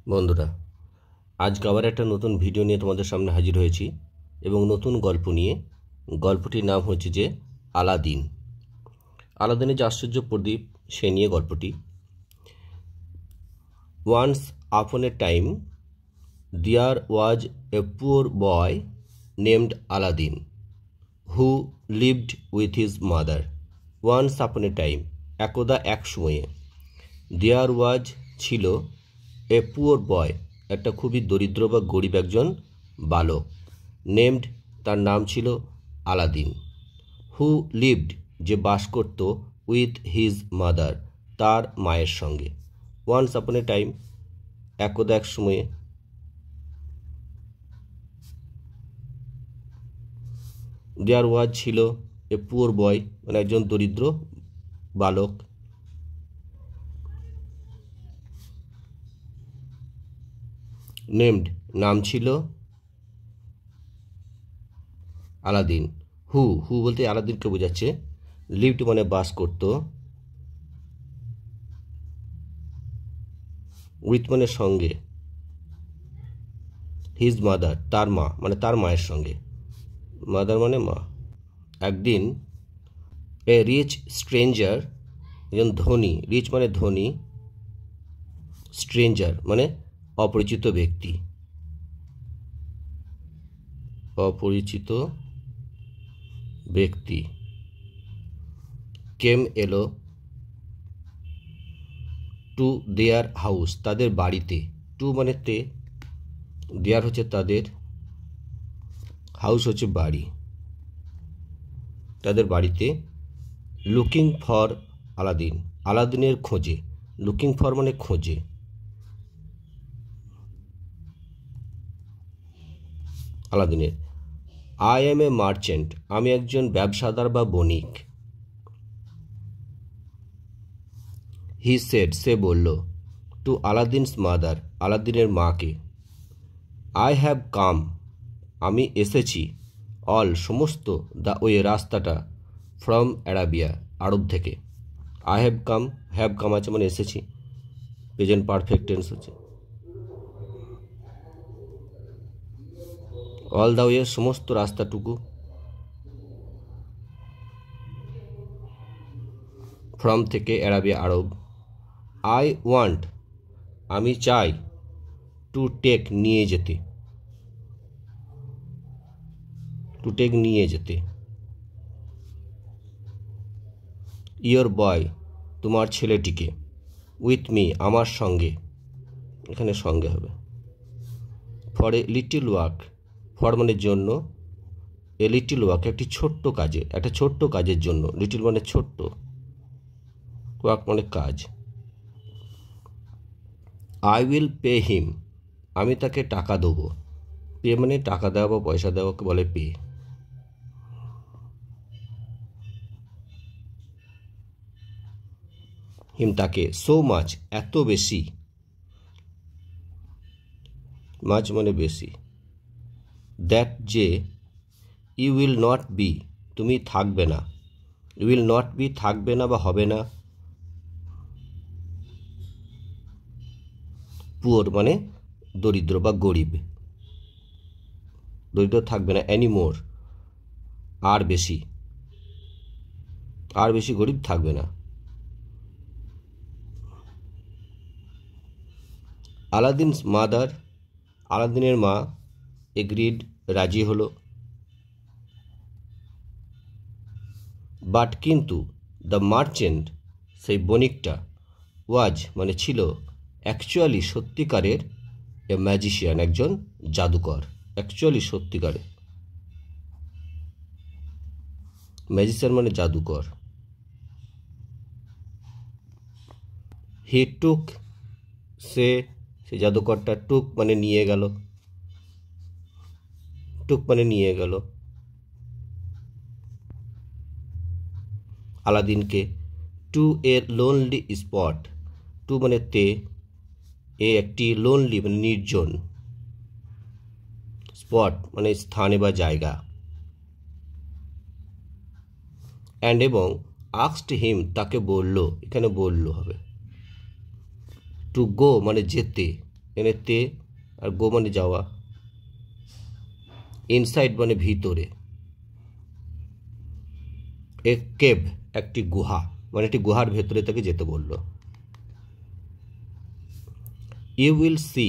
বন্ধুরা, আজকে আবার একটা নতুন ভিডিও নিয়ে তোমাদের সামনে হাজির হয়েছি এবং নতুন গল্প নিয়ে। গল্পটির নাম হচ্ছে যে আলাদিন। আলাদিনের যে আশ্চর্য প্রদীপ, সে নিয়ে গল্পটি। Once upon a time there was a poor boy named Aladdin who lived with his mother. Once upon a time, একদা এক সময়ে, দেয়ার ওয়াজ ছিল, এ পুয়ার বয় একটা খুবই দরিদ্র বা গরিব একজন বালক, নেমড তার নাম ছিল আলাদিন, হু লিভড যে বাস করত, উইথ হিজ মাদার তার মায়ের সঙ্গে। ওয়ান্স আপন এ টাইম একদা এক সময়ে, দেয়ার ওয়াজ ছিল, এ পুয়ার বয় মানে একজন দরিদ্র বালক, নেমড নাম ছিল আলাদিন, হু হু বলতে আলাদিনকে বোঝাচ্ছে, লিভড মানে বাস করত, উইথ মানে সঙ্গে, হিজ মাদার তার মা মানে তার মায়ের সঙ্গে, মাদার মানে মা। একদিন এ রিচ স্ট্রেঞ্জার, একজন ধনী, রিচ মানে ধনী, স্ট্রেঞ্জার মানে অপরিচিত ব্যক্তি, অপরিচিত ব্যক্তি, কেম এলো, টু দেয়ার হাউস তাদের বাড়িতে, টু মানে তে, দেয়ার হচ্ছে তাদের, হাউস হচ্ছে বাড়ি, তাদের বাড়িতে, লুকিং ফর আলাদিন আলাদিনের খোঁজে, লুকিং ফর মানে খোঁজে, আলাদিনের। আই এম এ মার্চেন্ট আমি একজন ব্যবসাদার বা বণিক, হি সেড সে বলল, টু আলাদিনস মাদার আলাদিনের মাকে, আই হ্যাভ কাম আমি এসেছি, অল সমস্ত, দ্য ওয়ে রাস্তাটা, ফ্রম অ্যারাবিয়া আরব থেকে। আই হ্যাভ কাম আছে মানে এসেছি, প্রেজেন্ট পারফেক্ট টেন্স হচ্ছে। অল দ্য ওয়ে সমস্ত রাস্তাটুকু, ফ্রম থেকে, অ্যারাবিয়া আরব। আই ওয়ান্ট আমি চাই, টু টেক নিয়ে যেতে, টু টেক নিয়ে যেতে, ইয়োর বয় তোমার ছেলেটিকে, উইথ মি আমার সঙ্গে, এখানে সঙ্গে হবে, for a little work, for মানে জন্য, এ লিটিল ওয়ার্ক একটি ছোট্ট কাজে, একটা ছোট্ট কাজের জন্য, লিটিল মানে ছোট্ট, ওয়ার্ক মানে কাজ। আই উইল পে হিম আমি তাকে টাকা দেবো, পে মানে টাকা দেওয়া বা পয়সা দেওয়াকে বলে পে। হিম তাকে, সো মাচ এত বেশি, মাচ মানে বেশি, দ্যাট যে, ইউ উইল নট বি তুমি থাকবে না, ইউ উইল নট বি থাকবে না বা হবে না, পুয়ার মানে দরিদ্র বা গরিব, দরিদ্র থাকবে না, অ্যানিমোর আর বেশি, আর বেশি গরিব থাকবে না। আলাদিনস মাদার আলাদিনের মা, এগ্রিড রাজি হলো, বাট কিন্তু, দ্য মার্চেন্ট সেই বণিকটা, ওয়াজ মানে ছিল, অ্যাকচুয়ালি সত্যিকারের, এ ম্যাজিশিয়ান একজন জাদুকর, অ্যাকচুয়ালি সত্যিকারের, ম্যাজিশিয়ান মানে জাদুকর। হি টুক সে জাদুকরটা, টুক মানে নিয়ে গেল, টুক মানে নিয়ে গেল, আলাদিনকে, টু এ লোনলি স্পট, টু মানে তে, এ একটি, লোনলি মানে নির্জন, স্পট মানে স্থানে বা জায়গা, অ্যান্ড এবং, আস্কড হিম তাকে বলল, এখানে বলল হবে, টু গো মানে যেতে, এনে তে, আর গো মানে যাওয়া, ইনসাইড মানে ভিতরে, এ কেভ একটি গুহা, মানে একটি গুহার ভেতরে তাকে যেতে বলল। ইউ উইল সি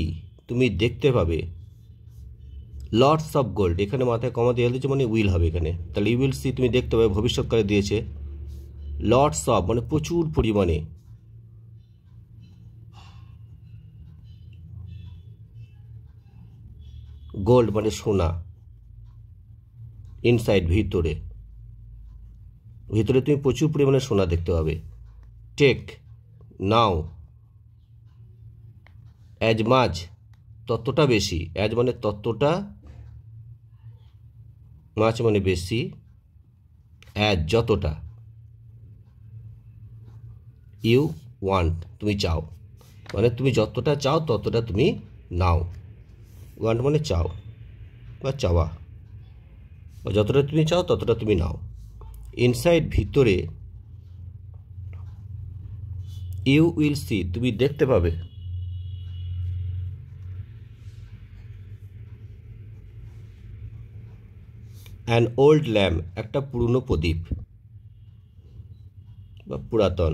তুমি দেখতে পাবে, লটস অফ গোল্ড, এখানে মাথায় কমা দিয়ে দিয়েছে মানে উইল হবে এখানে, তাহলে ইউ উইল সি তুমি দেখতে পাবে, ভবিষ্যৎকালে দিয়েছে। লটস অফ মানে প্রচুর পরিমাণে, গোল্ড মানে সোনা, ইনসাইড ভিতরে, ভিতরে তুমি প্রচুর পরিমাণে সোনা দেখতে পাবে। টেক নাও, অ্যাজ মাছ ততটা বেশি, অ্যাজ মানে ততটা, মাছ মানে বেশি, অ্যাজ যতটা, ইউ ওয়ান্ট তুমি চাও, মানে তুমি যতটা চাও ততটা তুমি নাও। ওয়ান্ট মানে চাও বা চাওয়া, যতটা তুমি চাও ততটা তুমি নাও। ইনসাইড ভিতরে, ইউ উইল সি তুমি দেখতে পাবে, অ্যান ওল্ড ল্যাম্প একটা পুরনো প্রদীপ বা পুরাতন,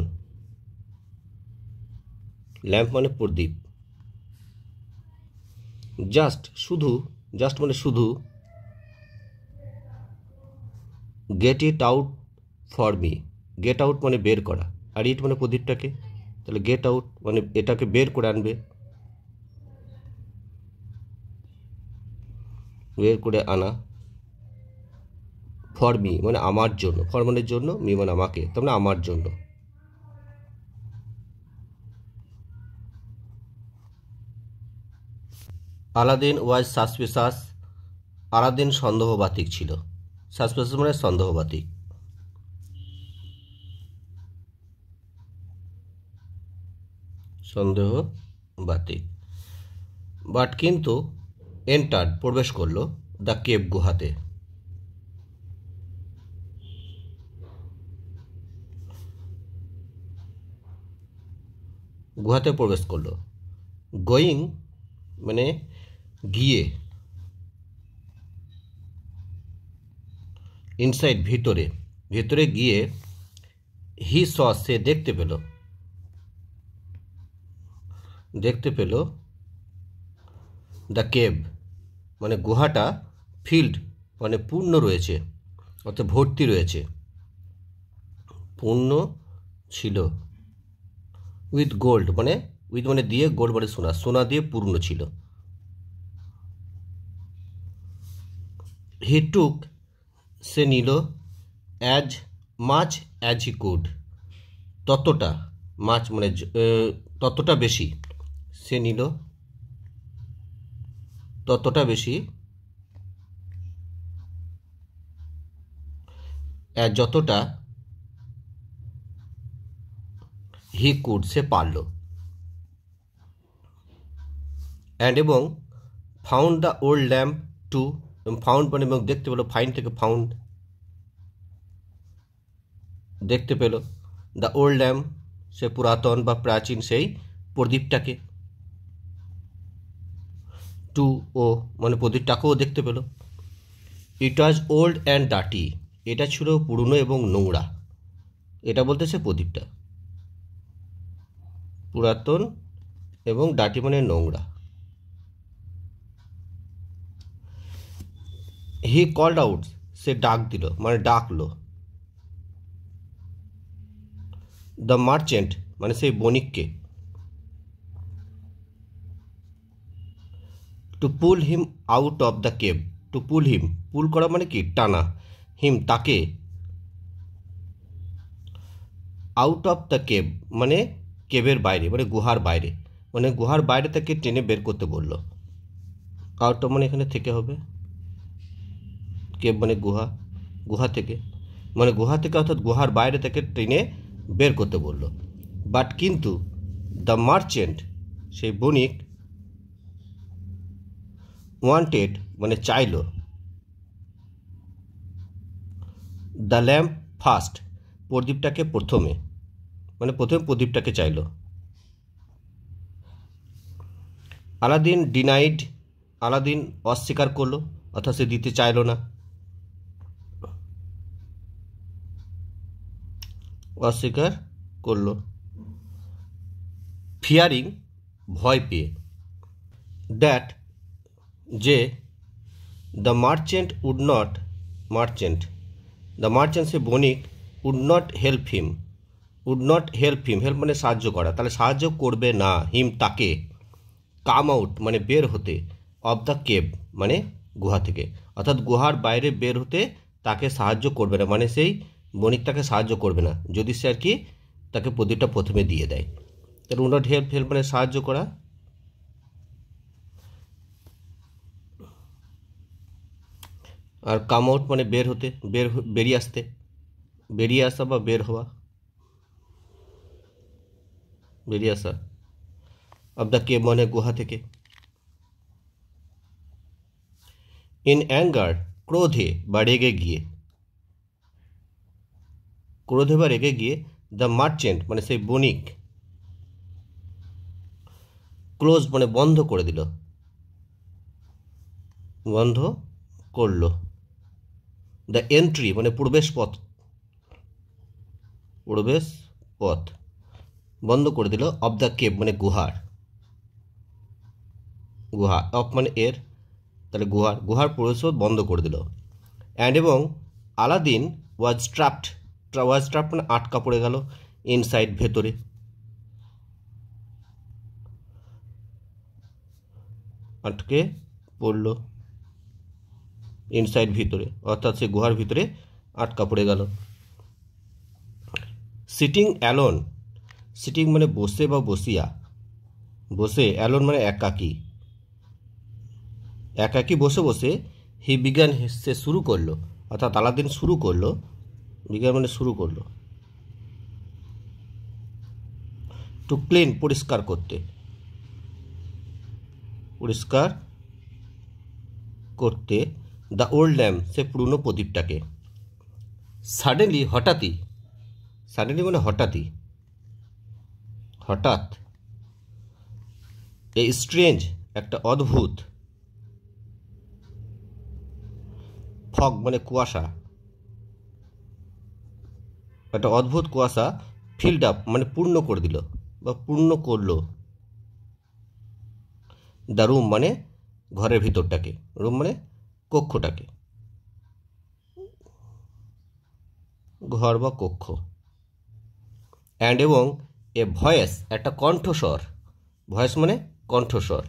ল্যাম্প মানে প্রদীপ। জাস্ট শুধু, জাস্ট মানে শুধু, get it out for me, get out মানে বের করা, আর ইট মানে প্রদীপটাকে, তাহলে গেট আউট মানে এটাকে বের করে আনবে, বের করে আনা। ফর মি মানে আমার জন্য, ফর মানে জন্য, মি মানে আমাকে, তার মানে আমার জন্য। আলাদিন ওয়াজ সাসপিসাস, আলাদিন সন্দেহবাতিক ছিল, সাসপিসাস মানে সন্দেহবাতিক। সন্দেহবাতিক, বাট কিন্তু এন্টার্ড প্রবেশ করলো, দ্য কেভ গুহাতে, গুহাতে প্রবেশ করলো। গোয়িং মানে গিয়ে, ইনসাইড ভিতরে, ভিতরে গিয়ে, হি স সে দেখতে পেল, দেখতে পেল, দ্য কেভ মানে গুহাটা, ফিল্ড মানে পূর্ণ রয়েছে, অর্থাৎ ভর্তি রয়েছে, পূর্ণ ছিল, উইথ গোল্ড মানে উইথ মানে দিয়ে, গোল্ড মানে সোনা, সোনা দিয়ে পূর্ণ ছিল। হি টুক সে নিল, as much as he could ততটা, মাছ মানে ততটা বেশি, সে নিল ততটা বেশি, যতটা, হি কুড সে পারল, অ্যান্ড এবং found the old lamp too, found মানে এবং দেখতে পেলো, ফাইন্ড থেকে ফাউন্ড, দেখতে পেল, দ্য ওল্ড ল্যাম্প সে পুরাতন বা প্রাচীন সেই প্রদীপটাকে, টু ও মানে প্রদীপটাকেও দেখতে পেল। ইট ওয়াজ ওল্ড অ্যান্ড ডার্টি এটা ছিল পুরনো এবং নোংরা, এটা বলতেছে প্রদীপটা, পুরাতন এবং ডার্টি মানে নোংরা। হি কল্ড আউট সে ডাক দিল মানে ডাকলো, দ্য মার্চেন্ট মানে সেই বণিককে, to pull him out of the cave, to pull him pull করা মানে কি টানা, হিম তাকে, আউট অফ দ্য কেভ মানে কেভের বাইরে মানে গুহার বাইরে, মানে গুহার বাইরে থেকে টেনে বের করতে বলল। আউট অফ মানে এখানে থেকে হবে, কেভ মানে গুহা, গুহা থেকে মানে গুহা থেকে অর্থাৎ গুহার বাইরে থেকে টেনে বের করতে বলল। বাট কিন্তু দ্য মার্চেন্ট সেই বণিক, ওয়ান্টেড মানে চাইল, দ্য ল্যাম্প ফার্স্ট প্রদীপটাকে প্রথমে, মানে প্রথমে প্রদীপটাকে চাইল। আলাদিন ডিনাইড, আলাদিন অস্বীকার করলো, অর্থাৎ সে দিতে চাইল না, অস্বীকার করলো। ফিয়ারিং, ভয় পেয়ে। দ্যাট, যে, the merchant would not, merchant, the merchant সে বণিক, would not help him, would not help him, help মানে সাহায্য করা, তাহলে সাহায্য করবে না, হিম তাকে, কাম আউট মানে বের হতে, অফ দ্য কেভ মানে গুহা থেকে, অর্থাৎ গুহার বাইরে বের হতে তাকে সাহায্য করবে না, মানে সেই বণিক তাকে সাহায্য করবে না যদি সে আর কি তাকে প্রদীপটা প্রথমে দিয়ে দেয়। তাহলে উড নট হেল্প, হেল্প মানে সাহায্য করা। আর কাম আউট মানে বের হতে, বেরিয়ে আসতে, বেরিয়ে আসা বা বের হওয়া, বেরিয়ে আসা। অফ দ্য কেভ মানে গুহা থেকে। ইন অ্যাঙ্গার, ক্রোধে বা রেগে গিয়ে, ক্রোধে বা রেগে গিয়ে, দ্য মার্চেন্ট মানে সেই বণিক, ক্লোজ মানে বন্ধ করে দিল, বন্ধ করলো, দ্য এন্ট্রি মানে প্রবেশ পথ, প্রবেশ পথ বন্ধ করে দিল, অফ দ্য কেভ মানে গুহার, গুহা, অফ মানে এর, তাহলে গুহার, গুহার প্রবেশ পথ বন্ধ করে দিল। অ্যান্ড এবং আলাদিন ওয়াজ ট্র্যাপড, ওয়াজ ট্র্যাপড মানে আটকা পড়ে গেল, ইনসাইড ভেতরে, আটকে পড়ল, ইনসাইড ভিতরে, অর্থাৎ সে গুহার ভিতরে আটকা পড়ে গেল। সিটিং অ্যালোন, সিটিং মানে বসে বা বসিয়া, বসে, অ্যালোন মানে একাকী, একাকী বসে বসে, হি বিজ্ঞান সে শুরু করলো, অর্থাৎ আলাদিন শুরু করলো, বিজ্ঞান মানে শুরু করলো, টু ক্লিন পরিষ্কার করতে, পরিষ্কার করতে, দ্য ওল্ড ল্যাম্প সে পুরনো প্রদীপটাকে। সাডেনলি হঠাৎই, সাডেনলি মানে হঠাৎই, হঠাৎ, এ স্ট্রেঞ্জ একটা অদ্ভুত, ফগ মানে কুয়াশা, একটা অদ্ভুত কুয়াশা, ফিল্ড আপ মানে পূর্ণ করে দিল বা পূর্ণ করলো, দ্য রুম মানে ঘরের ভিতরটাকে, রুম মানে কক্ষটাকে, ঘর বা কক্ষ। অ্যান্ড এবং এ ভয়েস একটা কণ্ঠস্বর, ভয়েস মানে কণ্ঠস্বর,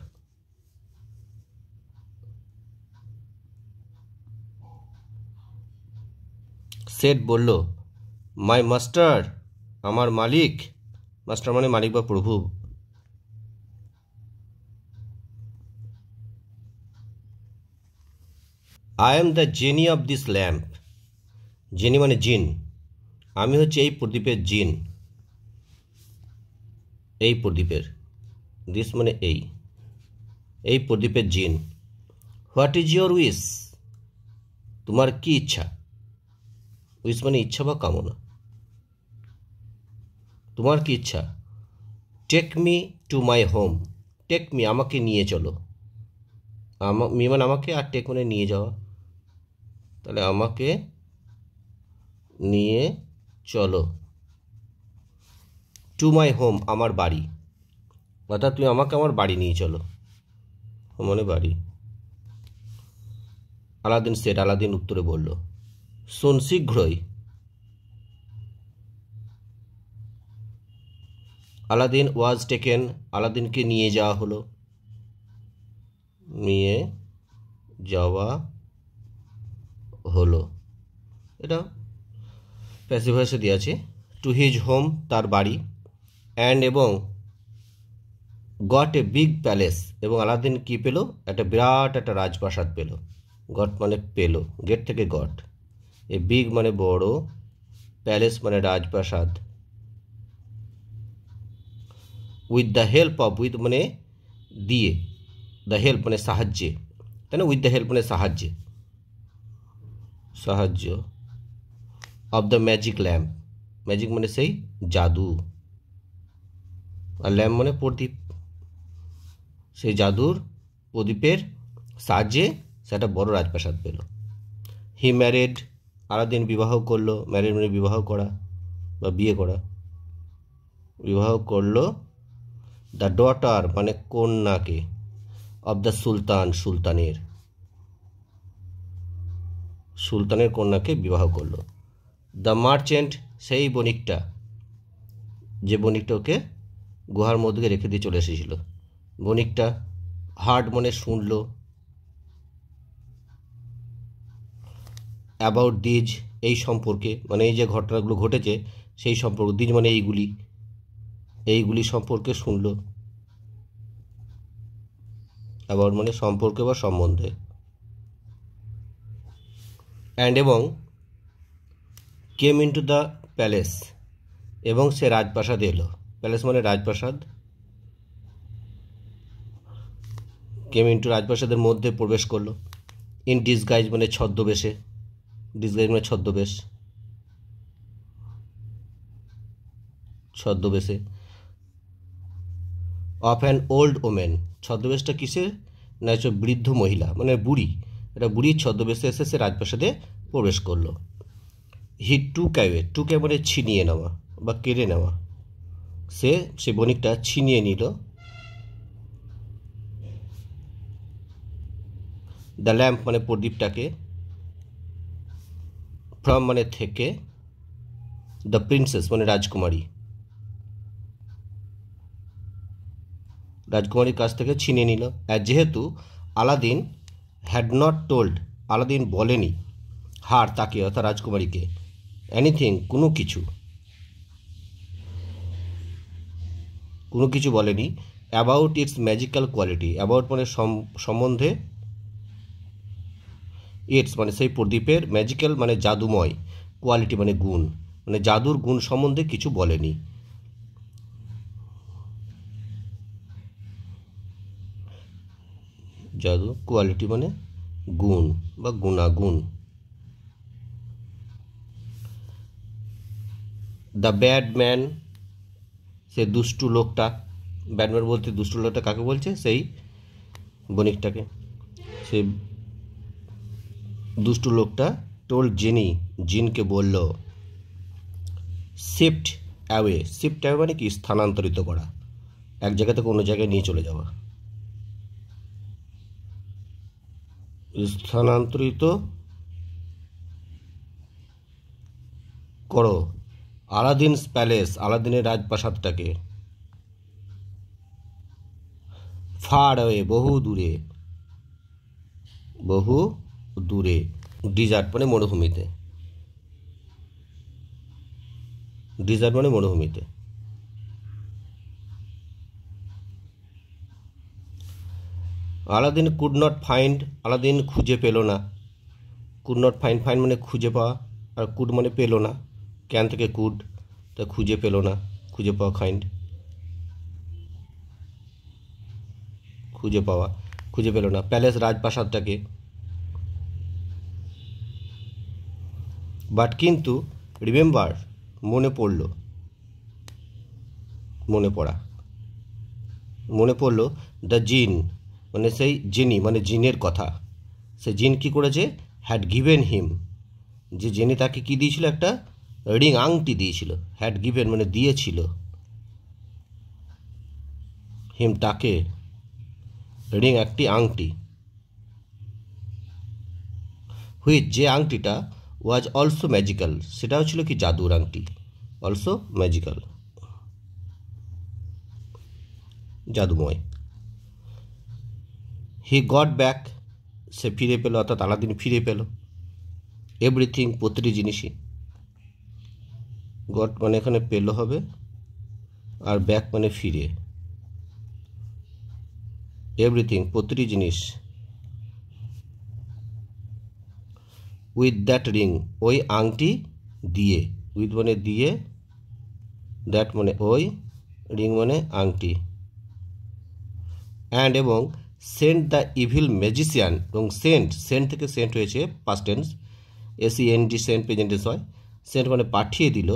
সেট বলল, মাই মাস্টার আমার মালিক, মাস্টার মানে মালিক বা প্রভু, I am the jenny of this lamp, jenny মানে জিন, আমি হচ্ছে এই প্রদীপের জিন, এই প্রদীপের, দিস মানে এই প্রদীপের জিন। হোয়াট ইজ ইয়োর উইশ, তোমার কি ইচ্ছা, উইশ মানে ইচ্ছা বা কামনা, তোমার কি ইচ্ছা। Take me to my home, take me আমাকে নিয়ে চলো, মি মানে আমাকে, আর টেক মানে নিয়ে যাওয়া, তাহলে আমাকে নিয়ে চলো, টু মাই হোম আমার বাড়ি, অর্থাৎ তুমি আমাকে আমার বাড়ি নিয়ে চলো, মানে বাড়ি। আলাদিন সেট, আলাদিন উত্তরে বলল, শোন শীঘ্রই, আলাদিন ওয়াজ টেকেন, আলাদিনকে নিয়ে যাওয়া হলো, নিয়ে যাওয়া হলো, এটা প্যাসিভ ভয়েসে দিয়ে আছে, টু হিজ হোম তার বাড়ি, অ্যান্ড এবং গট এ বিগ প্যালেস এবং আলাদিন কি পেল, একটা বিরাট একটা রাজপ্রাসাদ পেল, গট মানে পেল, গেট থেকে গট, এ বিগ মানে বড়, প্যালেস মানে রাজপ্রাসাদ, with the help of, with মানে দিয়ে, দ্য হেল্প মানে সাহায্যে, তাই না, উইথ দ্য হেল্প মানে সাহায্যে, সাহায্য, of the magic lamp, magic মানে সেই জাদু, আর ল্যাম্প মানে প্রদীপ, সেই জাদুর প্রদীপের সাহায্যে সে একটা বড় রাজপ্রাসাদ পেল। হি ম্যারিড, আলাদিন বিবাহ করলো, ম্যারিড মানে বিবাহ করা বা বিয়ে করা, বিবাহ করলো দ্য ডটার মানে কন্যাকে, অব দ্য সুলতান, সুলতানের কন্যাকে বিবাহ করলো। দ্য মার্চেন্ট, সেই বণিকটা, যে বণিকটা ওকে গুহার মধ্যে রেখে দিয়ে চলে এসেছিল, বণিকটা। হার্ড মানে শুনল। অ্যাবাউট দিজ, এই সম্পর্কে, মানে এই যে ঘটনাগুলো ঘটেছে সেই সম্পর্কে, দিজ মানে এইগুলি সম্পর্কে শুনল। অ্যাবাউট মানে সম্পর্কে বা সম্বন্ধে। অ্যান্ড এবং কেম ইনটু দ্য প্যালেস, এবং সে রাজপ্রাসাদে এলো। প্যালেস মানে রাজপ্রাসাদ। কেম ইনটু রাজপ্রাসাদের মধ্যে প্রবেশ করলো। ইন ডিসগাইজ মানে ছদ্মবেশে, ডিসগাইজ মানে ছদ্মবেশ, ছদ্মবেশে। অফ অ্যান ওল্ড ওমেন, ছদ্মবেশটা কিসের না, হচ্ছে বৃদ্ধ মহিলা মানে বুড়ি, এটা বুড়ির ছদ্মবেশে এসে সে রাজপ্রাসাদে প্রবেশ করলো। হি টুক অ্যাওয়ে, টুক অ্যাওয়ে মানে ছিনিয়ে নেওয়া বা কেড়ে নেওয়া, সে বণিকটা ছিনিয়ে নিল। দ্য ল্যাম্প মানে প্রদীপটাকে, ফ্রম মানে থেকে, দ্য প্রিন্সেস মানে রাজকুমারী, রাজকুমারীর কাছ থেকে ছিনিয়ে নিল। আর যেহেতু Aladdin had not told, Aladdin বলেনি, হার তাকে অর্থাৎ রাজকুমারীকে, এনিথিং কোনো কিছু বলেনি, about its magical quality, about মানে সম্বন্ধে, ইটস মানে সেই প্রদীপের, ম্যাজিক্যাল মানে জাদুময়, কোয়ালিটি মানে গুণ, মানে জাদুর গুণ সম্বন্ধে কিছু বলেনি। জাদু, কোয়ালিটি মানে গুণ বা গুণাগুণ। দ্য ব্যাড ম্যান, সে দুষ্টু লোকটা, ব্যাডম্যান বলতে দুষ্টু লোকটা কাকে বলছে, সেই বণিকটাকে। সে দুষ্টু লোকটা টোল্ড জিনি, জিনকে বলল, শিফট অ্যাওয়ে, শিফট অ্যাওয়ে মানে কি স্থানান্তরিত করা, এক জায়গা থেকে অন্য জায়গায় নিয়ে চলে যাওয়া, স্থানান্তরিত করো আলাদিনস প্যালেস, আলাদিনের রাজপ্রাসাদটাকে, ফার অ্যাওয়ে বহু দূরে, ডিজার্ট মানে মরুভূমিতে, ডিজার্ট মানে মরুভূমিতে। Aladdin could not find, Aladdin খুঁজে পেল না, কুড নট ফাইন্ড, ফাইন্ড মানে খুঁজে পাওয়া, আর কুড মানে পেল না, ক্যান থেকে কুড, তা খুঁজে পেল না, খুঁজে পাওয়া, ফাইন্ড খুঁজে পাওয়া, খুঁজে পেল না, প্যালেস রাজপ্রাসাদটাকে। বাট কিন্তু রিমেম্বার মনে পড়ল দ্য জিন মানে সেই জিনি মানে জিনের কথা, সে জিন কি করেছে, হ্যাড গিভেন হিম, যে জিনি তাকে কি দিয়েছিল, একটা রিং আংটি দিয়েছিল, হ্যাড গিভেন মানে দিয়েছিল, হিম তাকে, রিং একটি আংটি, হুইচ যে আংটিটা, ওয়াজ অলসো ম্যাজিক্যাল, সেটাও ছিল কি জাদুর আংটি, অলসো ম্যাজিক্যাল জাদুময়। হি গট ব্যাক, সে ফিরে পেল, অর্থাৎ আলাদিন ফিরে পেল, এভরিথিং প্রতিটি জিনিসই, গট মানে এখানে পেল হবে, আর ব্যাক মানে ফিরে, এভরিথিং প্রতিটি জিনিস, উইথ দ্যাট রিং ওই আংটি দিয়ে, উইথ মানে দিয়ে, দ্যাট মানে ওই, রিং মানে আংটি। অ্যান্ড এবং সেন্ট দ্য ইভিল ম্যাজিশিয়ান, এবং সেন্ট থেকে সেন্ট হয়েছে past tense, SENT sent present tense হয়, সেন্ট মানে পাঠিয়ে দিল,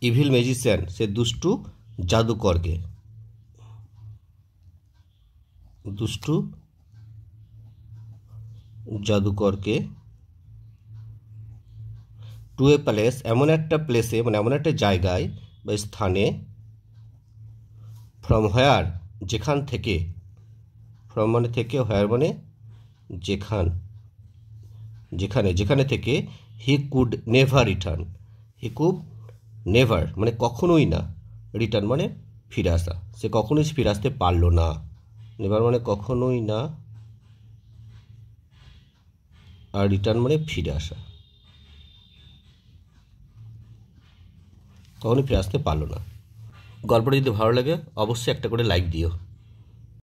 ইভিল ম্যাজিশিয়ান, সে দুষ্টু জাদুকরকে, দুষ্টু জাদুকরকে, টু এ প্লেস, এমন একটা প্লেসে, মানে এমন একটা জায়গায় বা স্থানে, ফ্রম হোয়ার, যেখান থেকে, ফ্রম মানে থেকে, হোয়ার মানে যেখান, যেখানে, যেখানে থেকে, he could never return, he could never মানে কখনোই না, রিটার্ন মানে ফিরে আসা, সে কখনোই ফিরে আসতে পারলো না, নেভার মানে কখনোই না, আর রিটার্ন মানে ফিরে আসা, কখনোই ফিরে আসতে পারলো না। গল্পটা যদি ভালো লাগে অবশ্যই একটা করে লাইক দিও।